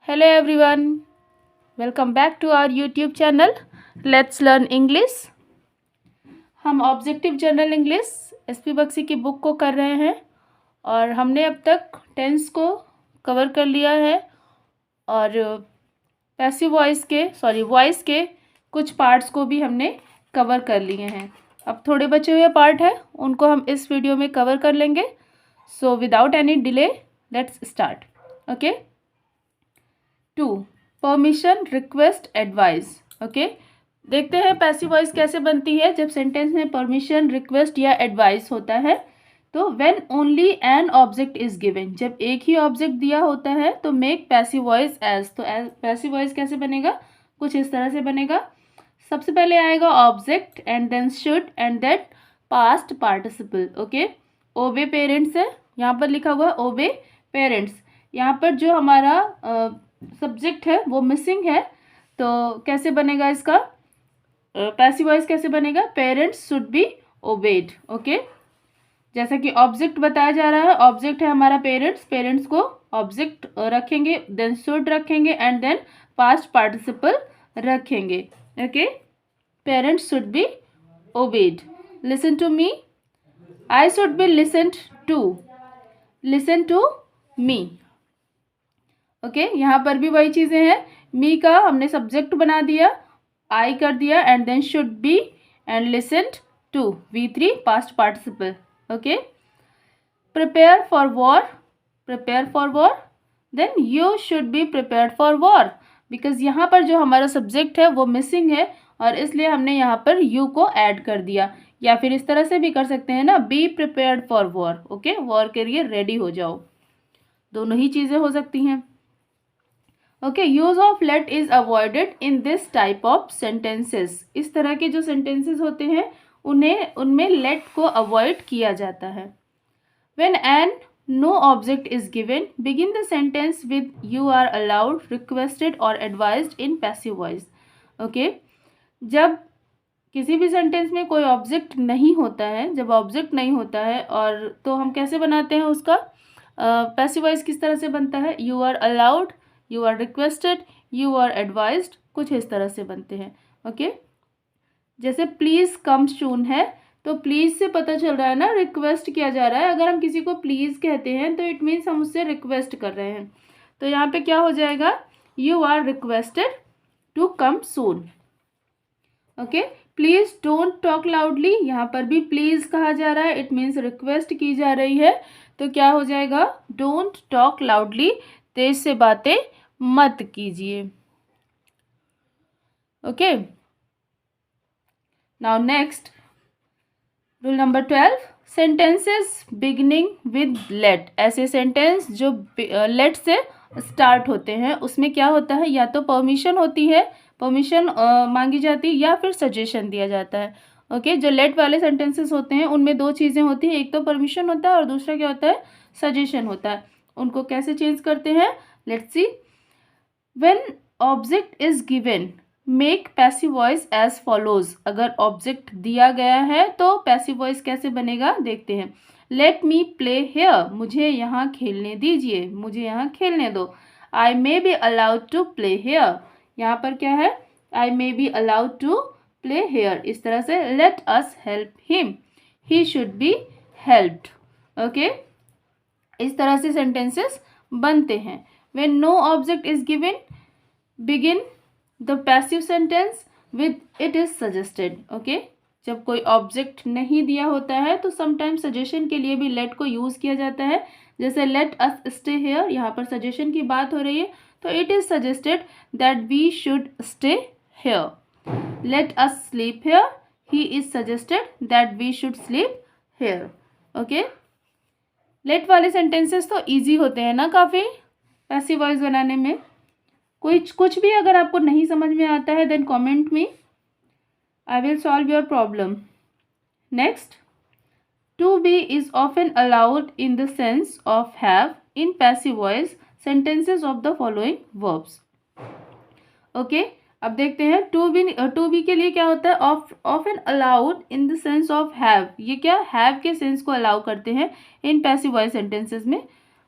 Hello everyone, welcome back to our YouTube channel. Let's learn English. हम objective general English SP Bakshi की book को कर रहे हैं और हमने अब तक टेंस को कवर कर लिया है और पैसिव वॉइस के कुछ पार्ट्स को भी हमने कवर कर लिए हैं। अब थोड़े बचे हुए पार्ट हैं, उनको हम इस वीडियो में कवर कर लेंगे। So without any delay let's start. Okay. 2. Permission, request, advice. Okay, देखते हैं पैसिव वॉइस कैसे बनती है जब सेंटेंस में परमिशन, रिक्वेस्ट या एडवाइस होता है। तो when only an object is given, जब एक ही ऑब्जेक्ट दिया होता है तो मेक पैसिव वॉइस एज। तो पैसिव वॉइस कैसे बनेगा? कुछ इस तरह से बनेगा। सबसे पहले आएगा object and then should and then past participle. Okay, obey parents है, यहाँ पर लिखा हुआ है ओबे पेरेंट्स। यहाँ पर जो हमारा सब्जेक्ट है वो मिसिंग है, तो कैसे बनेगा इसका पैसिव वॉइस कैसे बनेगा? Parents should be obeyed. Okay, जैसा कि ऑब्जेक्ट बताया जा रहा है, ऑब्जेक्ट है हमारा पेरेंट्स, पेरेंट्स को ऑब्जेक्ट रखेंगे, देन शुड रखेंगे एंड देन पास्ट पार्टिसिपल रखेंगे। Okay, parents should be obeyed. Listen to me, I should be listened to, listen to me. Okay, यहाँ पर भी वही चीज़ें हैं। मी का हमने सब्जेक्ट बना दिया, आई कर दिया and then should be and listened to, V3 past participle. Okay, prepare for war, prepare for war, then you should be prepared for war. Because यहाँ पर जो हमारा सब्जेक्ट है वो मिसिंग है और इसलिए हमने यहाँ पर यू को ऐड कर दिया। या फिर इस तरह से भी कर सकते हैं ना, B prepared for war. Okay, war के लिए रेडी हो जाओ, दोनों ही चीज़ें हो सकती हैं। Okay, use of let is avoided in this type of sentences. इस तरह के जो सेंटेंसेस होते हैं उनमें लेट को अवॉइड किया जाता है। When an no object is given, begin the sentence with you are allowed, requested और advised in passive voice. Okay, जब किसी भी सेंटेंस में कोई ऑब्जेक्ट नहीं होता है, जब ऑब्जेक्ट नहीं होता है और तो हम कैसे बनाते हैं उसका पैसिव वॉइस किस तरह से बनता है? You are allowed, you are requested, you are advised, कुछ इस तरह से बनते हैं। ओके, जैसे प्लीज़ कम सून है, तो प्लीज़ से पता चल रहा है ना रिक्वेस्ट किया जा रहा है। अगर हम किसी को प्लीज़ कहते हैं तो इट मीन्स हम उससे रिक्वेस्ट कर रहे हैं। तो यहाँ पे क्या हो जाएगा? You are requested to come soon. Okay, please don't talk loudly, यहाँ पर भी प्लीज़ कहा जा रहा है, इट मीन्स रिक्वेस्ट की जा रही है। तो क्या हो जाएगा? डोंट टॉक लाउडली, तेज से बातें मत कीजिए। Okay, now next rule number 12, sentences beginning with let. ऐसे सेंटेंस जो लेट से स्टार्ट होते हैं उसमें क्या होता है? या तो परमिशन होती है, परमिशन मांगी जाती है, या फिर सजेशन दिया जाता है। ओके, जो लेट वाले सेंटेंसेस होते हैं उनमें दो चीज़ें होती हैं, एक तो परमिशन होता है और दूसरा क्या होता है? सजेशन होता है। उनको कैसे चेंज करते हैं? Let's see. When object is given, make passive voice as follows. अगर ऑब्जेक्ट दिया गया है तो पैसिव वॉइस कैसे बनेगा देखते हैं। लेट मी प्ले हेयर, मुझे यहाँ खेलने दीजिए, मुझे यहाँ खेलने दो। I may be allowed to play here, यहाँ पर क्या है? I may be allowed to play here. इस तरह से let us help him, he should be helped. Okay, इस तरह से सेंटेंसेस बनते हैं। When no object is given, begin the passive sentence with it is suggested. Okay, जब कोई ऑब्जेक्ट नहीं दिया होता है तो समटाइम्स सजेशन के लिए भी लेट को यूज़ किया जाता है। जैसे लेट अस स्टे हेयर, यहाँ पर सजेशन की बात हो रही है, तो it is suggested that we should stay here. Let us sleep here, he is suggested that we should sleep here. Okay, let वाले सेंटेंसेस तो ईजी होते हैं ना काफ़ी पैसिव वॉइस बनाने में। कुछ भी अगर आपको नहीं समझ में आता है then comment me, I will solve your problem. Next, to be is often allowed in the sense of have in passive voice sentences of the following verbs. Okay, अब देखते हैं टू बी के लिए क्या होता है? Often allowed in the sense of have. ये क्या हैव के सेंस को अलाउ करते हैं इन पैसिव वॉइस सेंटेंसेस में।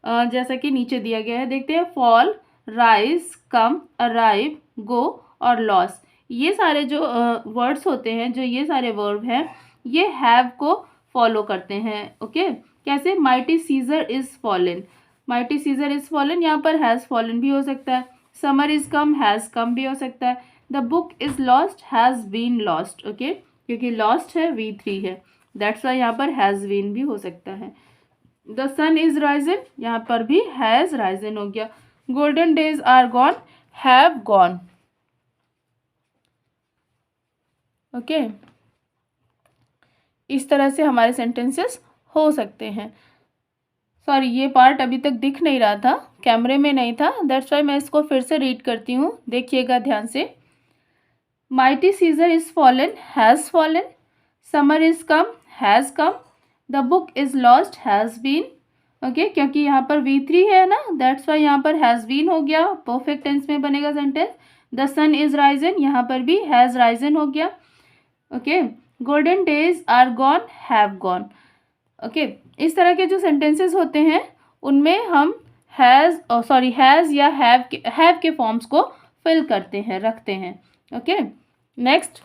जैसा कि नीचे दिया गया है, देखते हैं। फॉल, राइज, कम, अराइव, गो और लॉस, ये सारे जो वर्ड्स होते हैं, जो ये सारे वर्ब हैं, ये हैव को फॉलो करते हैं। ओके, कैसे? Mighty Caesar is fallen, mighty Caesar is fallen, यहाँ पर हैज़ फॉलन भी हो सकता है। Summer is come, has come भी हो सकता है। The book is lost, has been lost. Okay, क्योंकि लॉस्ट है, V3 है, दैट्स वाई यहाँ पर हैज़ बीन भी हो सकता है। द सन इज राइजन, यहाँ पर भी हैज़ राइजन हो गया। Golden days are gone, have gone. Okay, इस तरह से हमारे सेंटेंसेस हो सकते हैं। सॉरी, ये पार्ट अभी तक दिख नहीं रहा था, कैमरे में नहीं था, दैट्स वाई मैं इसको फिर से रीड करती हूँ, देखिएगा ध्यान से। Mighty Caesar is fallen, has fallen, summer is come, has come, the book is lost, has been. Okay, क्योंकि यहाँ पर V3 है ना, दैट्स वाई यहाँ पर हैज़ बीन हो गया, परफेक्ट टेंस में बनेगा sentence. The sun is risen, यहाँ पर भी हैज़ राइजन हो गया। Okay, golden days are gone, have gone. Okay, इस तरह के जो सेंटेंसेस होते हैं उनमें हम हैज़ या हैव के फॉर्म्स को फिल करते हैं, रखते हैं। ओके, नेक्स्ट,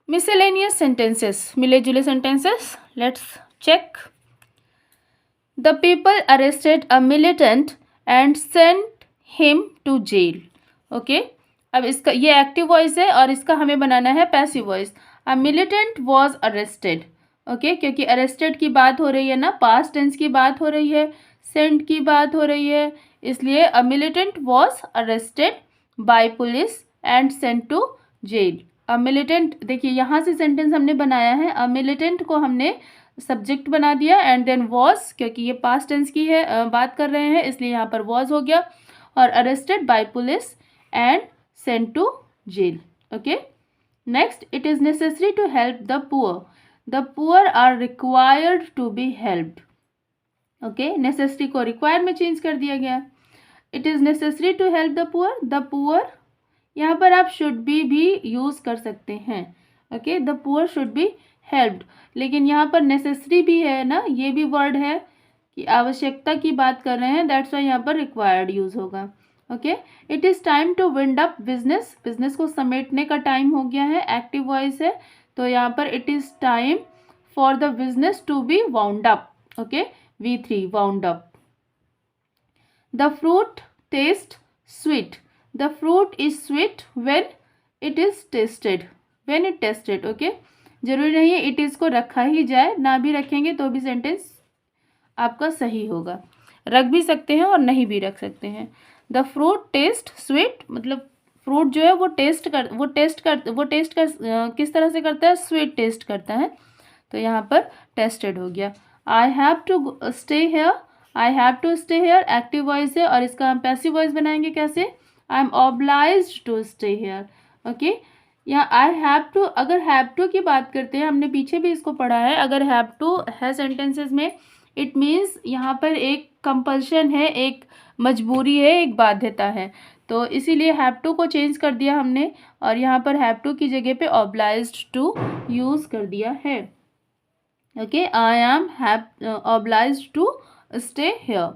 miscellaneous sentences, मिले जुले sentences, let's check. The people arrested a militant and sent him to jail. Okay, अब इसका ये एक्टिव वॉइस है और इसका हमें बनाना है passive voice. A militant was arrested. Okay, क्योंकि अरेस्टेड की बात हो रही है ना, पास्ट टेंस की बात हो रही है, सेंट की बात हो रही है, इसलिए a militant was arrested by police and sent to jail. A militant, देखिए यहाँ से सेंटेंस हमने बनाया है, अ मिलिटेंट को हमने सब्जेक्ट बना दिया एंड देन वॉज, क्योंकि ये पास्ट टेंस की है, बात कर रहे हैं, इसलिए यहाँ पर वॉज हो गया, और arrested by police and sent to jail. Okay, next, it is necessary to help the poor, the poor are required to be helped. Okay, necessary को रिक्वायर में चेंज कर दिया गया। It is necessary to help the poor, यहाँ पर आप should be भी use कर सकते हैं। Okay, the poor should be helped, लेकिन यहाँ पर नेसेसरी भी है ना, ये भी वर्ड है कि आवश्यकता की बात कर रहे हैं, दैट्स वाई यहाँ पर रिक्वायर्ड यूज़ होगा। Okay, it is time to wind up business, business को समेटने का टाइम हो गया है, एक्टिव वॉइस है, तो यहाँ पर it is time for the business to be wound up. Okay, V3 wound up. The fruit taste sweet, the fruit is sweet when it is tasted, when it tasted. Okay, जरूरी नहीं है it is को रखा ही जाए, ना भी रखेंगे तो भी सेंटेंस आपका सही होगा, रख भी सकते हैं और नहीं भी रख सकते हैं। द फ्रूट टेस्ट स्वीट, मतलब फ्रूट जो है वो टेस्ट किस तरह से करता है, स्वीट टेस्ट करता है, तो यहाँ पर टेस्टेड हो गया। I have to stay here, I have to stay here active voice है और इसका हम पैसिव वॉइस बनाएंगे कैसे, I am obliged to stay here. Okay, यहाँ आई हैव टू, अगर हैव टू की बात करते हैं, हमने पीछे भी इसको पढ़ा है, अगर हैव टू है सेंटेंसेस में, इट मीन्स यहाँ पर एक कंपल्शन है, एक मजबूरी है, एक बाध्यता है, तो इसीलिए हैव टू को चेंज कर दिया हमने और यहाँ पर हैव टू की जगह पे ऑब्लाइज्ड टू यूज़ कर दिया है। Okay, I am obliged to stay here.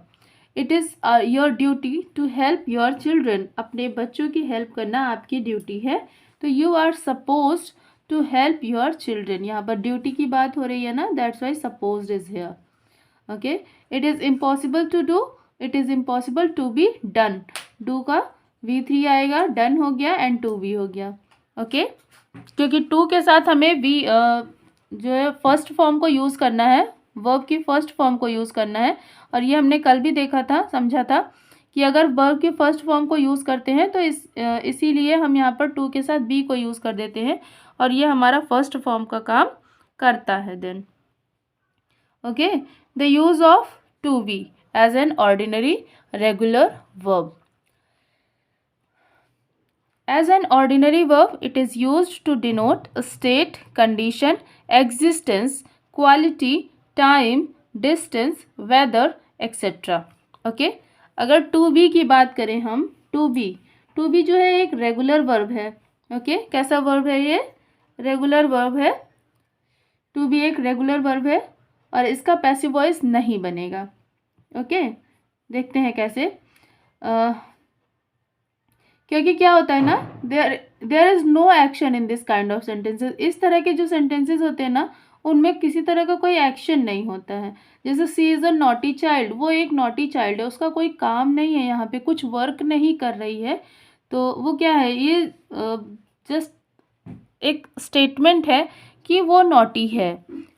It is your duty to help your children, अपने बच्चों की हेल्प करना आपकी ड्यूटी है, तो you are supposed to help your children, यहाँ पर ड्यूटी की बात हो रही है ना, that's why supposed is here. Okay, it is impossible to do, it is impossible to be done, do का V3 आएगा, डन हो गया एंड टू भी हो गया। ओके, क्योंकि टू के साथ हमें जो है फर्स्ट फॉर्म को यूज़ करना है, वर्ब की फर्स्ट फॉर्म को यूज़ करना है, और ये हमने कल भी देखा था, समझा था कि अगर वर्ब की फर्स्ट फॉर्म को यूज़ करते हैं तो इसीलिए हम यहाँ पर टू के साथ बी को यूज़ कर देते हैं और ये हमारा फर्स्ट फॉर्म का काम करता है then. Okay, the use of to be as an ordinary regular verb, as an ordinary verb it is used to denote a state, condition, existence, quality, time, distance, weather, etc. Okay, अगर to be की बात करें हम, to be जो है एक regular verb है। Okay, कैसा वर्ब है ये, रेगुलर वर्ब है, टू बी एक रेगुलर वर्ब है और इसका पैसिव वॉइस नहीं बनेगा। ओके, देखते हैं कैसे। क्योंकि क्या होता है ना, there is no action in this kind of sentences. इस तरह के जो सेंटेंसेस होते हैं ना, उनमें किसी तरह का कोई एक्शन नहीं होता है। जैसे सी इज़ अ नॉटी चाइल्ड, वो एक नॉटी चाइल्ड है, उसका कोई काम नहीं है, यहाँ पे कुछ वर्क नहीं कर रही है, तो वो क्या है, ये जस्ट एक स्टेटमेंट है कि वो नॉटी है।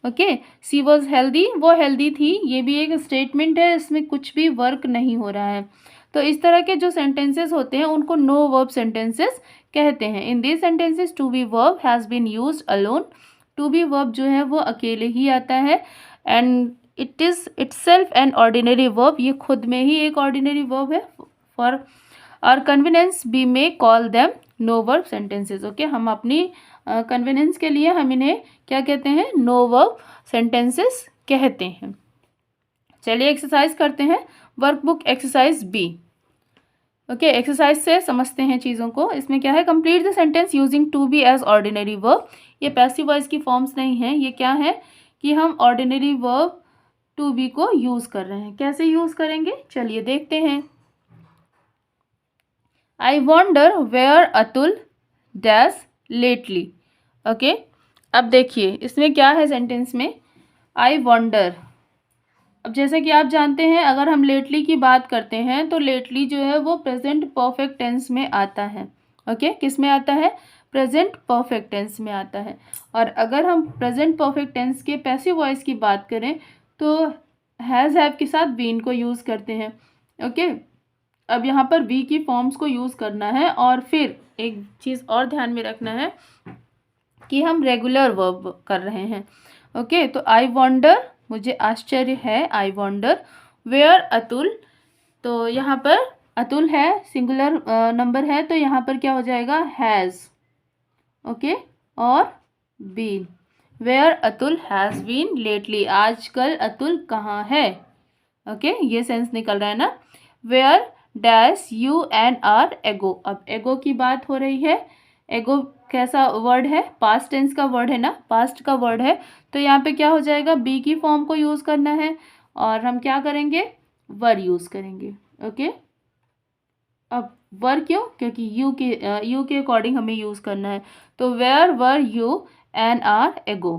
ओके, सी वॉज हेल्दी, वो हेल्दी थी, ये भी एक स्टेटमेंट है, इसमें कुछ भी वर्क नहीं हो रहा है। तो इस तरह के जो सेंटेंसेस होते हैं उनको नो वर्ब सेंटेंसेस कहते हैं। In this sentences to be verb has been used alone. To be verb जो है वो अकेले ही आता है, and it is itself an ordinary verb, ये खुद में ही एक ऑर्डिनरी वर्ब है। फॉर और convenience we may call them no verb sentences. Okay, हम अपनी कन्वीनियंस के लिए हम इन्हें क्या कहते हैं, नो वर्ब सेंटेंसेस कहते हैं। चलिए एक्सरसाइज करते हैं, workbook exercise B. Okay, exercise से समझते हैं चीज़ों को। इसमें क्या है, complete the sentence using to be as ordinary verb. ये पैसिव वॉइस की फॉर्म्स नहीं है, ये क्या है कि हम ऑर्डिनरी वर्ब टू बी को यूज़ कर रहे हैं। कैसे यूज़ करेंगे, चलिए देखते हैं। I wonder where Atul dash lately. Okay, अब देखिए इसमें क्या है सेंटेंस में, आई वॉन्डर। अब जैसे कि आप जानते हैं, अगर हम लेटली की बात करते हैं तो लेटली जो है वो प्रेजेंट परफेक्ट टेंस में आता है। ओके, किस में आता है, प्रेजेंट परफेक्ट टेंस में आता है। और अगर हम प्रेजेंट परफेक्ट टेंस के पैसिव वॉइस की बात करें तो हैज़ हैव के साथ बीन को यूज़ करते हैं। ओके, अब यहाँ पर वी की फॉर्म्स को यूज़ करना है, और फिर एक चीज़ और ध्यान में रखना है कि हम रेगुलर वर्ब कर रहे हैं। ओके, तो आई वॉन्डर, मुझे आश्चर्य है, आई वॉन्डर वेयर अतुल, तो यहाँ पर अतुल है, सिंगुलर नंबर है, तो यहाँ पर क्या हो जाएगा, हैज़। ओके, और been, where Atul has been lately, आजकल अतुल कहाँ है। ओके, ये सेंस निकल रहा है ना। Where dash you and are ago, अब एगो की बात हो रही है। एगो कैसा वर्ड है, पास्ट टेंस का वर्ड है ना, पास्ट का वर्ड है, तो यहाँ पे क्या हो जाएगा, बी की फॉर्म को यूज़ करना है, और हम क्या करेंगे, वर यूज़ करेंगे। ओके, अब वर क्यों, क्योंकि यू के अकॉर्डिंग हमें यूज़ करना है, तो where were you and are ago.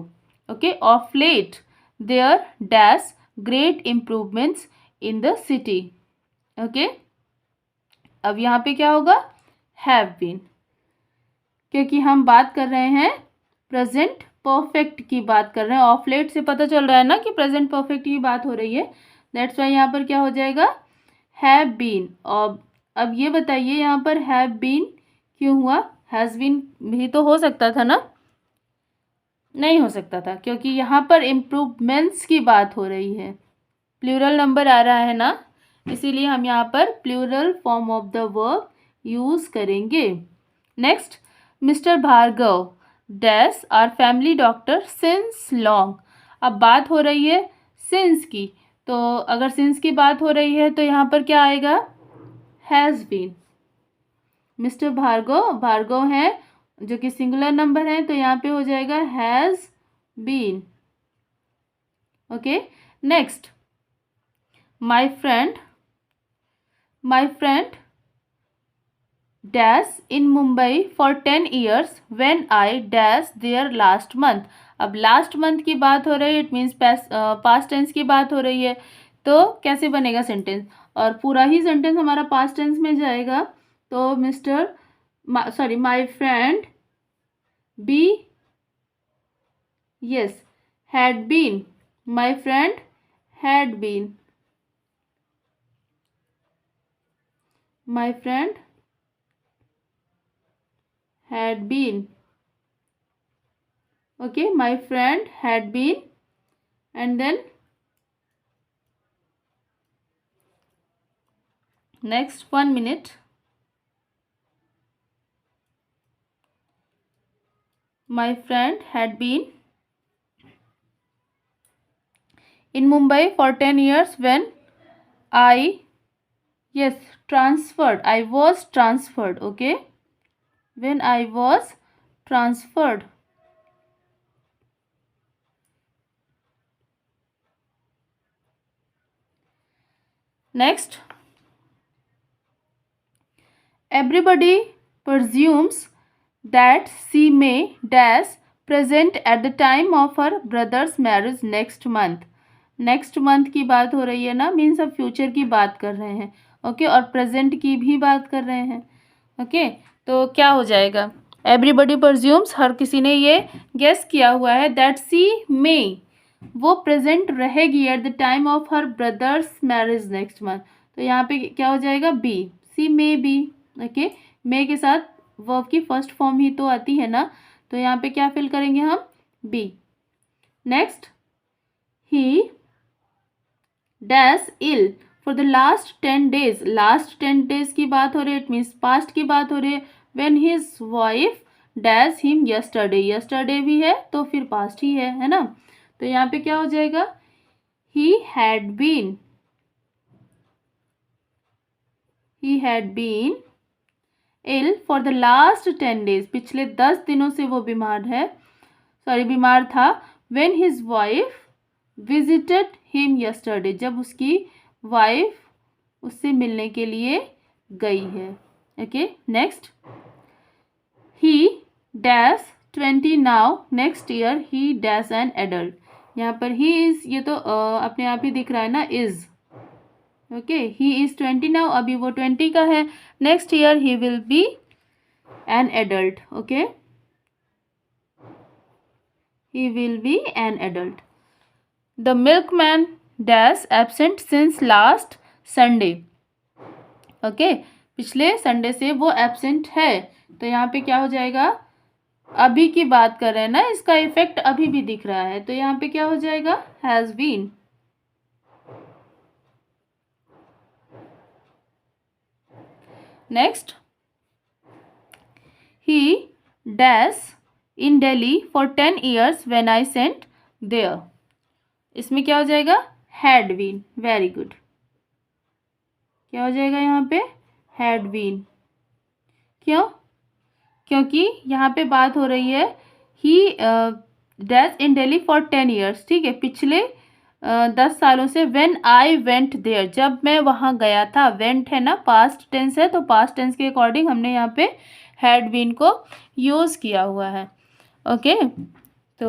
Okay, of late there dash great improvements in the city. Okay, अब यहाँ पे क्या होगा, हैव बीन, क्योंकि हम बात कर रहे हैं प्रेजेंट परफेक्ट की बात कर रहे हैं। ऑफ लेट से पता चल रहा है ना कि प्रेजेंट परफेक्ट की बात हो रही है, दैट्स वाई यहाँ पर क्या हो जाएगा, हैव बीन। और अब ये बताइए यहाँ पर हैव बीन क्यों हुआ, हैज़ बीन भी तो हो सकता था ना, नहीं हो सकता था, क्योंकि यहाँ पर इम्प्रूवमेंट्स की बात हो रही है, प्लूरल नंबर आ रहा है ना, इसीलिए हम यहाँ पर plural form of the verb use करेंगे। Next, mister Bhargav dash are family doctor since long. अब बात हो रही है सिंस की, तो अगर सिंस की बात हो रही है तो यहाँ पर क्या आएगा, has been. Mister Bhargav, Bhargav है जो कि सिंगुलर नंबर है, तो यहाँ पे हो जाएगा has been. Okay, next, my friend dash in Mumbai for 10 years when I dash there last month. अब लास्ट मंथ की बात हो रही है, इट मीन्स पास्ट टेंस की बात हो रही है, तो कैसे बनेगा सेंटेंस, और पूरा ही सेंटेंस हमारा पास्ट टेंस में जाएगा, तो my friend be, yes, had been, my friend had been, my friend had been. Okay, my friend had been, and then next 1 minute, my friend had been in Mumbai for 10 years when I, yes, transferred, I was transferred. Okay, when I was transferred next, everybody presumes that she may dash present at the time of her brother's marriage next month. Next month की बात हो रही है ना, means अब future की बात कर रहे हैं, ओके, और प्रेजेंट की भी बात कर रहे हैं, ओके। तो क्या हो जाएगा, एवरीबडी परज्यूम्स, हर किसी ने ये गेस किया हुआ है, दैट सी मे, वो प्रेजेंट रहेगी at the time of her brother's marriage next month. तो यहाँ पे क्या हो जाएगा, B, C may be, okay. May के साथ वर्ब की फर्स्ट फॉर्म ही तो आती है ना, तो यहाँ पे क्या फिल करेंगे हम, be. Next, he dash ill for the last 10 days, last 10 days की बात हो रही है, इट मीन्स पास्ट की बात हो रही है। When his wife dash him yesterday, yesterday भी है तो फिर पास्ट ही है ना, तो यहाँ पे क्या हो जाएगा, he had been ill for the last 10 days, पिछले 10 दिनों से वो बीमार था। When his wife visited him yesterday, जब उसकी वाइफ उससे मिलने के लिए गई है, okay. Next, he dash 20 now, next year he dash an adult, यहाँ पर ही इज, ये तो अपने आप ही दिख रहा है ना, is, okay. He is 20 now, अभी वो 20 का है, next year he will be an adult, okay, he will be an adult. The milkman dash absent since last Sunday, okay, पिछले संडे से वो एब्सेंट है, तो यहाँ पे क्या हो जाएगा, अभी की बात कर रहे हैं ना, इसका इफेक्ट अभी भी दिख रहा है, तो यहाँ पे क्या हो जाएगा, has been. Next, he dash in Delhi for 10 years when I sent there, इसमें क्या हो जाएगा, हैड बीन, वेरी गुड, क्या हो जाएगा यहाँ पे, हैड बीन। क्यों, क्योंकि यहाँ पे बात हो रही है ही dash in Delhi for 10 years, ठीक है, पिछले 10 सालों से, व्हेन आई वेंट देयर, जब मैं वहाँ गया था, वेंट है ना, पास्ट टेंस है, तो पास्ट टेंस के अकॉर्डिंग हमने यहाँ पे हैड बीन को यूज़ किया हुआ है, ओके। तो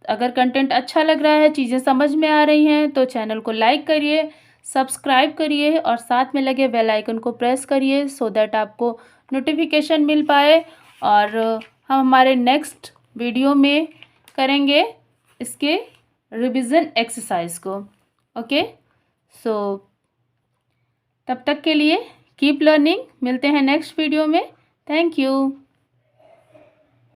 अगर कंटेंट अच्छा लग रहा है, चीज़ें समझ में आ रही हैं, तो चैनल को लाइक करिए, सब्सक्राइब करिए और साथ में लगे बेल आइकन को प्रेस करिए, सो दैट आपको नोटिफिकेशन मिल पाए, और हम हमारे नेक्स्ट वीडियो में करेंगे इसके रिवीजन एक्सरसाइज को, ओके। सो तब तक के लिए कीप लर्निंग, मिलते हैं नेक्स्ट वीडियो में, थैंक यू।